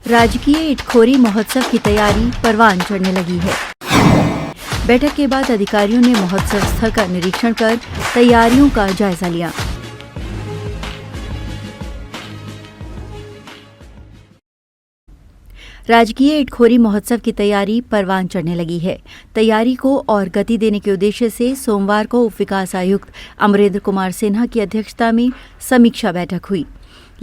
राजकीय इटखोरी महोत्सव की तैयारी परवान चढ़ने लगी है। बैठक के बाद अधिकारियों ने महोत्सव स्थल का निरीक्षण कर तैयारियों का जायजा लिया। राजकीय इटखोरी महोत्सव की तैयारी परवान चढ़ने लगी है। तैयारी को और गति देने के उद्देश्य से सोमवार को उप विकास आयुक्त अमरेंद्र कुमार सिन्हा की अध्यक्षता में समीक्षा बैठक हुई।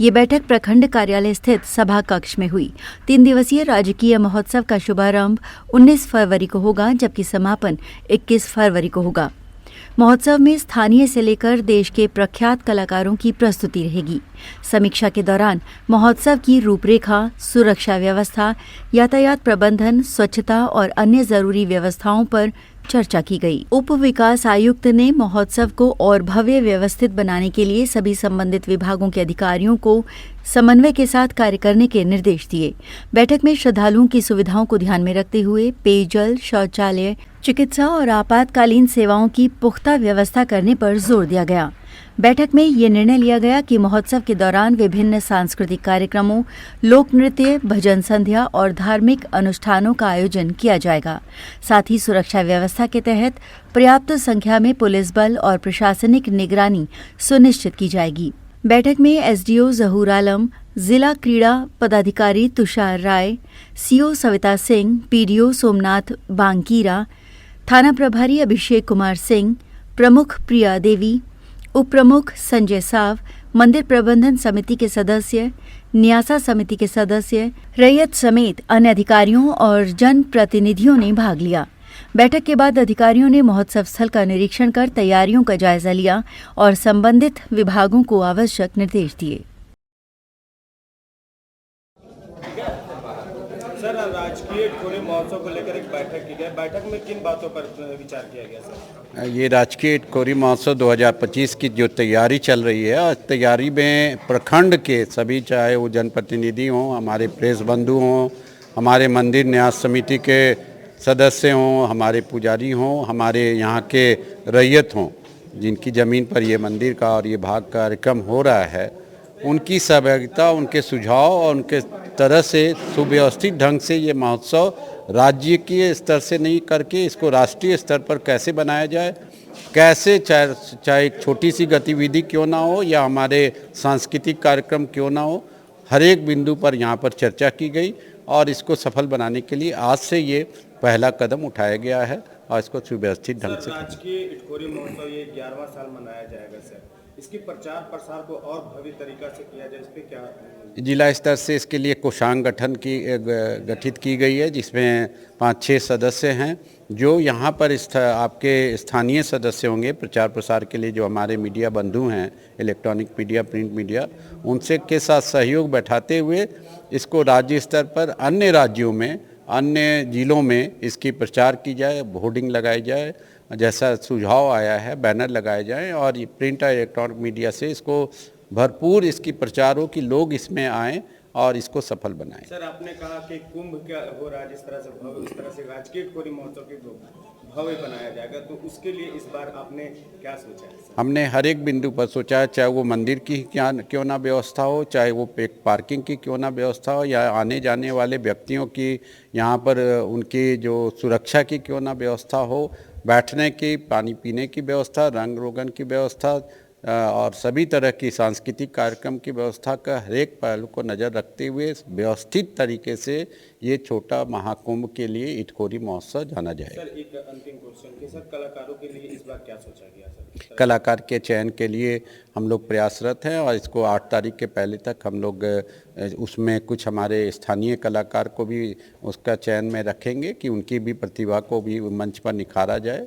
ये बैठक प्रखंड कार्यालय स्थित सभा कक्ष में हुई। 3 दिवसीय राजकीय महोत्सव का शुभारंभ 19 फरवरी को होगा, जबकि समापन 21 फरवरी को होगा। महोत्सव में स्थानीय से लेकर देश के प्रख्यात कलाकारों की प्रस्तुति रहेगी। समीक्षा के दौरान महोत्सव की रूपरेखा, सुरक्षा व्यवस्था, यातायात प्रबंधन, स्वच्छता और अन्य जरूरी व्यवस्थाओं पर चर्चा की गई। उप विकास आयुक्त ने महोत्सव को और भव्य व्यवस्थित बनाने के लिए सभी संबंधित विभागों के अधिकारियों को समन्वय के साथ कार्य करने के निर्देश दिए। बैठक में श्रद्धालुओं की सुविधाओं को ध्यान में रखते हुए पेयजल, शौचालय, चिकित्सा और आपातकालीन सेवाओं की पुख्ता व्यवस्था करने पर जोर दिया गया। बैठक में ये निर्णय लिया गया कि महोत्सव के दौरान विभिन्न सांस्कृतिक कार्यक्रमों, लोक नृत्य, भजन संध्या और धार्मिक अनुष्ठानों का आयोजन किया जाएगा। साथ ही सुरक्षा व्यवस्था के तहत पर्याप्त संख्या में पुलिस बल और प्रशासनिक निगरानी सुनिश्चित की जाएगी। बैठक में एसडीओ जहूर आलम, जिला क्रीड़ा पदाधिकारी तुषार राय, सीओ सविता सिंह, पीडीओ सोमनाथ बांकीरा, थाना प्रभारी अभिषेक कुमार सिंह, प्रमुख प्रिया देवी, उप प्रमुख संजय साव, मंदिर प्रबंधन समिति के सदस्य, न्यासा समिति के सदस्य, रैयत समेत अन्य अधिकारियों और जनप्रतिनिधियों ने भाग लिया। बैठक के बाद अधिकारियों ने महोत्सव स्थल का निरीक्षण कर तैयारियों का जायजा लिया और संबंधित विभागों को आवश्यक निर्देश दिए। सर, राजकीय इटखोरी महोत्सव को लेकर एक बैठक की गई। बैठक में किन बातों पर विचार किया गया सर? ये राजकीय इटखोरी महोत्सव 2025 की जो तैयारी चल रही है, आज तैयारी में प्रखंड के सभी, चाहे वो जनप्रतिनिधि हों, हमारे प्रेस बंधु हों, हमारे मंदिर न्यास समिति के सदस्य हों, हमारे पुजारी हों, हमारे यहाँ के रैयत हों, जिनकी ज़मीन पर ये मंदिर का और ये भाग कार्यक्रम हो रहा है, उनकी सहभागिता, उनके सुझाव और उनके तरह से सुव्यवस्थित ढंग से ये महोत्सव राज्य के स्तर से नहीं करके इसको राष्ट्रीय स्तर पर कैसे बनाया जाए, कैसे चाहे एक छोटी सी गतिविधि क्यों ना हो या हमारे सांस्कृतिक कार्यक्रम क्यों ना हो, हर एक बिंदु पर यहाँ पर चर्चा की गई और इसको सफल बनाने के लिए आज से ये पहला कदम उठाया गया है और इसको सुव्यवस्थित ढंग से। राजकीय इटखोरी महोत्सव ये 11वां साल मनाया जाएगा सर, इसकी प्रचार प्रसार को और भव्य तरीका से किया जाए, इस पे क्या? जिला स्तर से इसके लिए कोषांग गठित की गई है, जिसमें 5-6 सदस्य हैं जो यहाँ पर आपके स्थानीय सदस्य होंगे। प्रचार प्रसार के लिए जो हमारे मीडिया बंधु हैं, इलेक्ट्रॉनिक मीडिया, प्रिंट मीडिया, उनसे के साथ सहयोग बैठाते हुए इसको राज्य स्तर पर अन्य राज्यों में, अन्य जिलों में इसकी प्रचार की जाए, होर्डिंग लगाई जाए, जैसा सुझाव आया है बैनर लगाए जाएं और ये प्रिंट और इलेक्ट्रॉनिक मीडिया से इसको भरपूर इसकी प्रचार हो कि लोग इसमें आएं और इसको सफल बनाएं। सर, आपने कहा कि कुंभ क्या हो रहा है, जिस तरह से भव्य, उस तरह से राजकीय इटखोरी महोत्सव के भव्य बनाया जाएगा, तो उसके लिए इस बार आपने क्या सोचा है? हमने हर एक बिंदु पर सोचा है, चाहे वो मंदिर की क्यों ना व्यवस्था हो, चाहे वो एक पार्किंग की क्यों ना व्यवस्था हो, या आने जाने वाले व्यक्तियों की यहाँ पर उनकी जो सुरक्षा की क्यों ना व्यवस्था हो, बैठने की, पानी पीने की व्यवस्था, रंग रोगन की व्यवस्था और सभी तरह की सांस्कृतिक कार्यक्रम की व्यवस्था का हर एक पहलू को नज़र रखते हुए व्यवस्थित तरीके से ये छोटा महाकुंभ के लिए इटखोरी महोत्सव जाना जाएगा। सर, एक अंतिम क्वेश्चन कि सर, कलाकारों के लिए इस बार क्या सोचा गया सर? कलाकार के चयन के लिए हम लोग प्रयासरत हैं और इसको 8 तारीख के पहले तक हम लोग उसमें कुछ हमारे स्थानीय कलाकार को भी उसका चयन में रखेंगे कि उनकी भी प्रतिभा को भी मंच पर निखारा जाए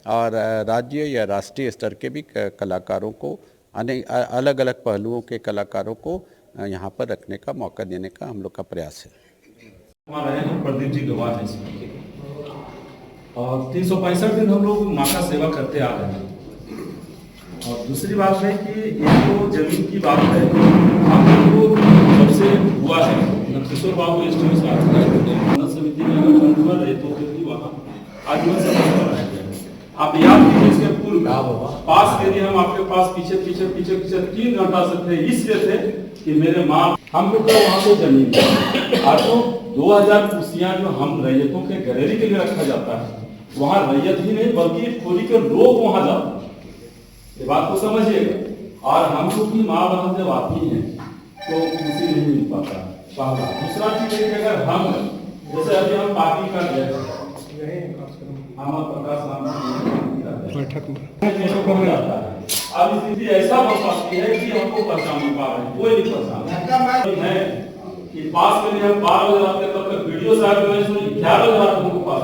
और राज्य या राष्ट्रीय स्तर के भी कलाकारों को, अलग अलग पहलुओं के कलाकारों को यहाँ पर रखने का मौका देने का हम लोग का प्रयास है। हमारे प्रदीप जी गवाह हैं इसमें, और 365 दिन हम लोग माँ का सेवा करते आ रहे हैं। और दूसरी बात है कि ये तो जमीन की बात है, हम लोग को जब से हुआ है किशोर बाबू एस्टिमेट समिति में अगर मंजूर रहे तो फिर भी वहाँ आजीवन समझ बनाया गया। आप याद कीजिए, इसके पूर्व पास यदि हम आपके पास पीछे 3 घंटा सकते इसलिए थे कि मेरे माँ हमको क्या वहाँ पे जमीन है। आज तो 2000 कुर्सियाँ जो हम रैयतों के गैलरी के लिए रखा जाता है, वहाँ रैयत ही नहीं बल्कि खोली के लोग वहाँ जाते हैं। ये बात को समझिएगा। और हम लोग की माँ बहन जब आती हैं तो कुर्सी नहीं मिल पाता। पहला। दूसरा चीज है कि अगर हम जैसे अभी हम पार्टी कर रहे हम प्रकाश बैठक में अब स्थिति ऐसा बन पाती है कि हमको पहचान नहीं पा रहे, कोई नहीं पहचान है कि पास के लिए हम 12 बजे रात तक वीडियो साहब जो है 11 बजे रात हमको पास